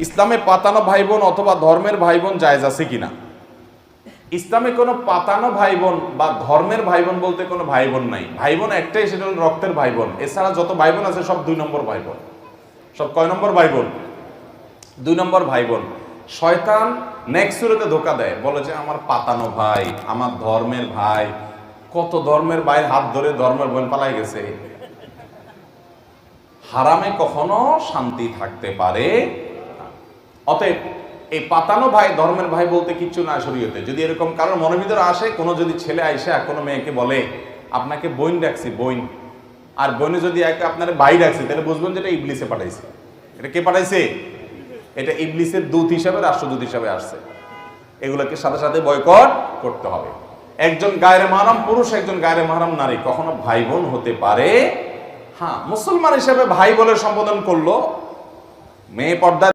ইসলামে পাতানো ভাই বোন অথবা ধর্মের ভাই বোন জায়েজ আছে কিনা? ইসলামে কোনো পাতানো ভাই বোন বা ধর্মের ভাই বোন বলতে কোনো ভাই বোন নাই। ভাই বোন একটাই, সেটা হল রক্তের ভাই বোন। এছাড়া যত ভাই বোন আছে সব 2 নম্বর ভাই বোন। সব কয় নম্বর ভাই বোন? 2 নম্বর ভাই বোন। শয়তান নেক্সট সুরতে ধোকা দেয়, বলে যে আমার পাতানো ভাই, আমার ধর্মের ভাই। কত ধর্মের ভাই হাত ধরে ধর্মের বোন পালাই গেছে। হারামে কখনো শান্তি থাকতে পারে। অতএব এই পাতানো ভাই ধর্মের ভাই বলতে কিচ্ছু না শরীয়তে। যদি এরকম কারোর মনের ভিতরে আসে, কোনো যদি ছেলে আইসা কোনো মেয়েকে বলে আপনাকে বোন ডাকছি বোন, আর বোনে যদি একে আপনার ভাই ডাকছে, তাহলে বুঝবেন যে এটা ইবলিসে পাঠাইছে। এটা কে পাঠাইছে? এটা ইবলিসের দূত হিসাবে, রাষ্ট্রদূত হিসাবে আসছে। এগুলোকে সাথে সাথে বয়কট করতে হবে। একজন গায়রে মাহরাম পুরুষ, একজন গায়রে মাহরাম নারী কখনো ভাই বোন হতে পারে। হ্যাঁ, মুসলমান হিসেবে ভাই বলে সম্বোধন করলো, মেয়ে পর্দা